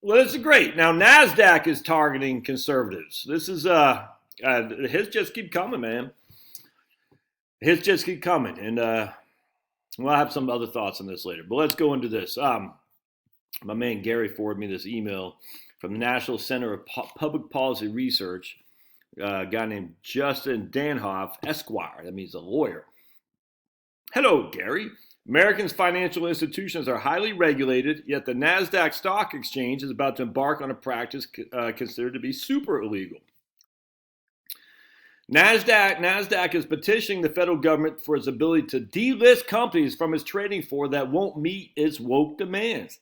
Well, this is great. Now, NASDAQ is targeting conservatives. This is, hits just keep coming, man. Hits just keep coming. And we'll have some other thoughts on this later. But let's go into this. My man Gary forwarded me this email from the National Center of Public Policy Research, a guy named Justin Danhoff, Esquire. That means a lawyer. Hello, Gary. Americans' financial institutions are highly regulated, yet the NASDAQ stock exchange is about to embark on a practice considered to be super illegal. NASDAQ is petitioning the federal government for its ability to delist companies from its trading floor that won't meet its woke demands.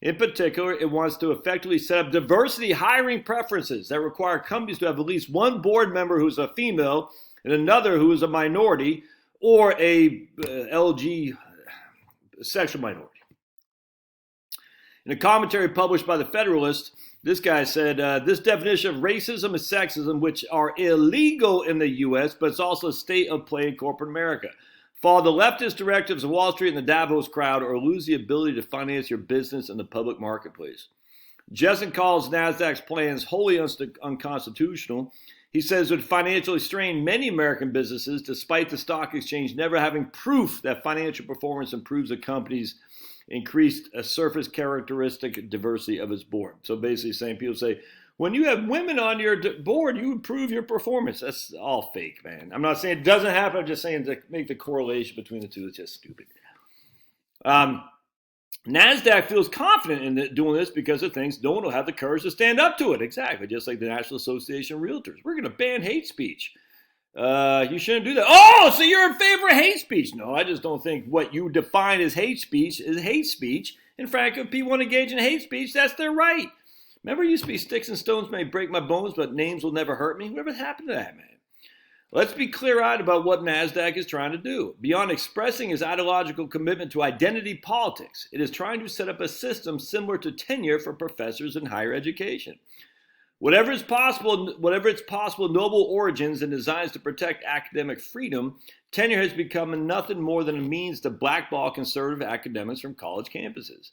In particular, it wants to effectively set up diversity hiring preferences that require companies to have at least one board member who's a female and another who is a minority or a LG sexual minority. In a commentary published by the Federalist, this guy said, this definition of racism and sexism, which are illegal in the U.S., but it's also a state of play in corporate America. Follow the leftist directives of Wall Street and the Davos crowd or lose the ability to finance your business in the public marketplace. Justin calls NASDAQ's plans wholly unconstitutional. He says it would financially strain many American businesses, despite the stock exchange never having proof that financial performance improves a company's increased surface characteristic diversity of its board. So basically saying, people say, when you have women on your board, you improve your performance. That's all fake, man. I'm not saying it doesn't happen. I'm just saying to make the correlation between the two is just stupid. NASDAQ feels confident in doing this because it thinks no one will have the courage to stand up to it. Exactly, just like the National Association of Realtors. We're going to ban hate speech. You shouldn't do that. Oh, so you're in favor of hate speech. No, I just don't think what you define as hate speech is hate speech. In fact, if people want to engage in hate speech, that's their right. Remember, it used to be sticks and stones may break my bones, but names will never hurt me? Whatever happened to that, man? Let's be clear-eyed about what NASDAQ is trying to do. Beyond expressing its ideological commitment to identity politics, it is trying to set up a system similar to tenure for professors in higher education. Whatever its possible noble origins and designs to protect academic freedom, tenure has become nothing more than a means to blackball conservative academics from college campuses.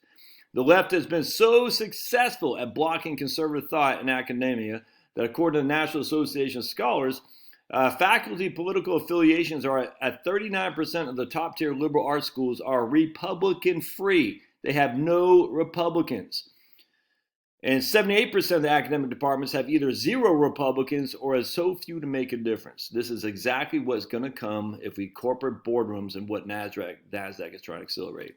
The left has been so successful at blocking conservative thought in academia that, according to the National Association of Scholars, faculty political affiliations are at 39% of the top-tier liberal arts schools are Republican-free. They have no Republicans. And 78% of the academic departments have either zero Republicans or as so few to make a difference. This is exactly what's going to come if we corporate boardrooms and what NASDAQ is trying to accelerate.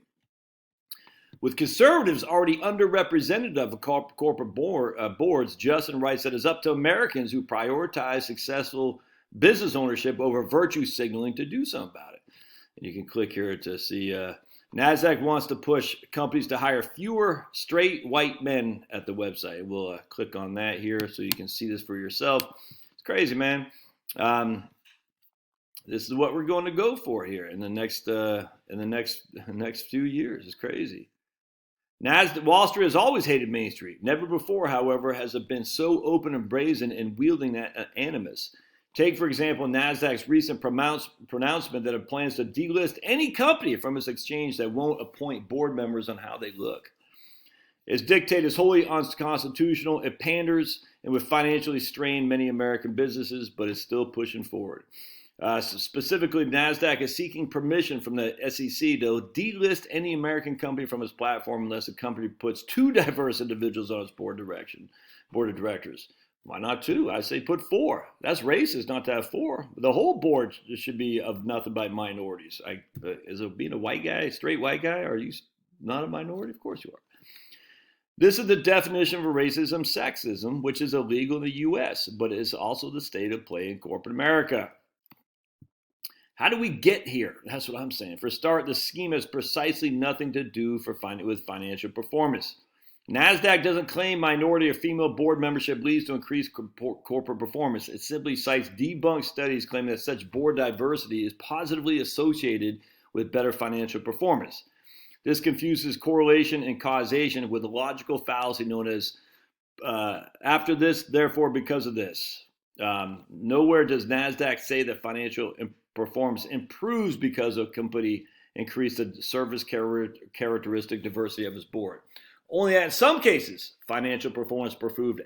With conservatives already underrepresented of corporate boards, Justin writes that it's up to Americans who prioritize successful business ownership over virtue signaling to do something about it. And you can click here to see NASDAQ wants to push companies to hire fewer straight white men at the website. We'll click on that here so you can see this for yourself. It's crazy, man. This is what we're going to go for here in the next few years. It's crazy. Wall Street has always hated Main Street. Never before, however, has it been so open and brazen in wielding that animus. Take, for example, NASDAQ's recent pronouncement that it plans to delist any company from its exchange that won't appoint board members on how they look. Its dictate is wholly unconstitutional. It panders and would financially strain many American businesses, but it's still pushing forward. Specifically, NASDAQ is seeking permission from the SEC to delist any American company from its platform unless the company puts two diverse individuals on its board of directors. Why not two? I say put four. That's racist not to have four. The whole board should be of nothing but minorities. Is it being a white guy, straight white guy? Are you not a minority? Of course you are. This is the definition of racism, sexism, which is illegal in the U.S., but it is also the state of play in corporate America. How do we get here? That's what I'm saying. For a start, the scheme has precisely nothing to do with financial performance. NASDAQ doesn't claim minority or female board membership leads to increased corporate performance. It simply cites debunked studies claiming that such board diversity is positively associated with better financial performance. This confuses correlation and causation with a logical fallacy known as after this, therefore because of this. Nowhere does NASDAQ say that financial performance improves because a company increased the service characteristic diversity of its board. Only in some cases, financial performance improved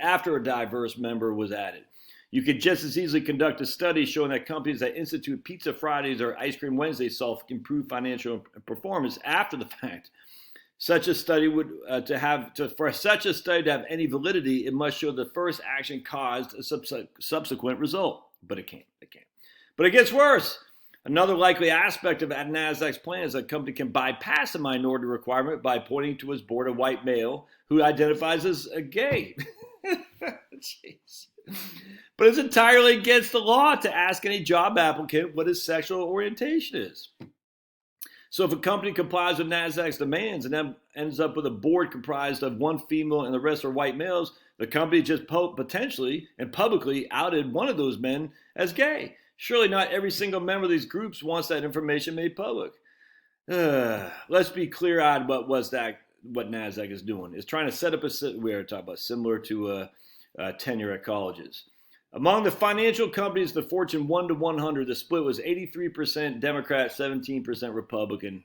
after a diverse member was added. You could just as easily conduct a study showing that companies that institute Pizza Fridays or Ice Cream Wednesdays saw improved financial performance after the fact. Such a study would for such a study to have any validity, it must show the first action caused a subsequent result. But it can't. But it gets worse. Another likely aspect of NASDAQ's plan is that a company can bypass the minority requirement by pointing to its board a white male who identifies as a gay. Jeez. But it's entirely against the law to ask any job applicant what his sexual orientation is. So if a company complies with NASDAQ's demands and then ends up with a board comprised of one female and the rest are white males, the company just potentially and publicly outed one of those men as gay. Surely not every single member of these groups wants that information made public. Let's be clear-eyed about what NASDAQ is doing. It's trying to set up we are talking about similar to tenure at colleges. Among the financial companies, the Fortune 1 to 100, the split was 83% Democrat, 17% Republican.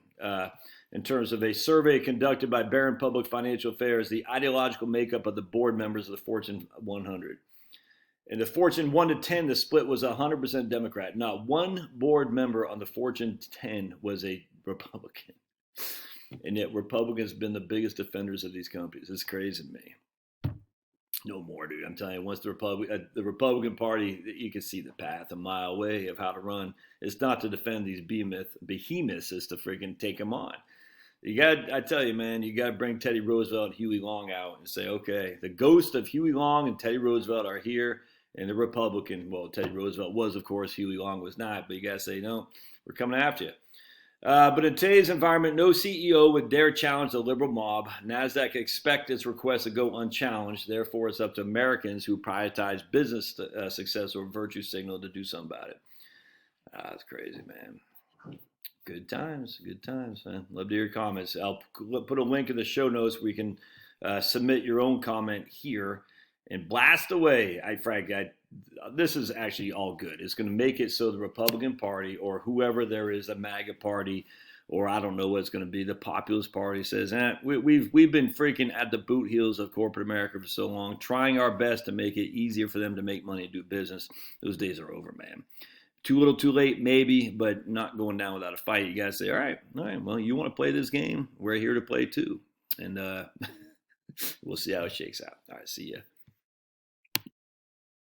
In terms of a survey conducted by Barron Public Financial Affairs, the ideological makeup of the board members of the Fortune 100. In the Fortune 1 to 10, the split was 100% Democrat. Not one board member on the Fortune 10 was a Republican. And yet Republicans have been the biggest defenders of these companies. It's crazy to me. No more, dude. I'm telling you, once the Republican Party, you can see the path a mile away of how to run. It's not to defend these behemoths, it's to freaking take them on. I tell you, man, you got to bring Teddy Roosevelt and Huey Long out and say, okay, the ghost of Huey Long and Teddy Roosevelt are here, and the Republican, well, Teddy Roosevelt was, of course, Huey Long was not, but you got to say, no, we're coming after you. But in today's environment, no CEO would dare challenge the liberal mob. NASDAQ expects its request to go unchallenged. Therefore, it's up to Americans who prioritize business success or virtue signal to do something about it. That's crazy, man. Good times, man. Love to hear your comments. I'll put a link in the show notes where you can submit your own comment here and blast away. This is actually all good. It's going to make it so the Republican Party or whoever there is, a MAGA party, or I don't know what it's going to be, the Populist Party says, we've been freaking at the boot heels of corporate America for so long, trying our best to make it easier for them to make money and do business. Those days are over, man. Too little, too late, maybe, but not going down without a fight. You got to say, all right, well, you want to play this game? We're here to play too. And we'll see how it shakes out. All right, see ya.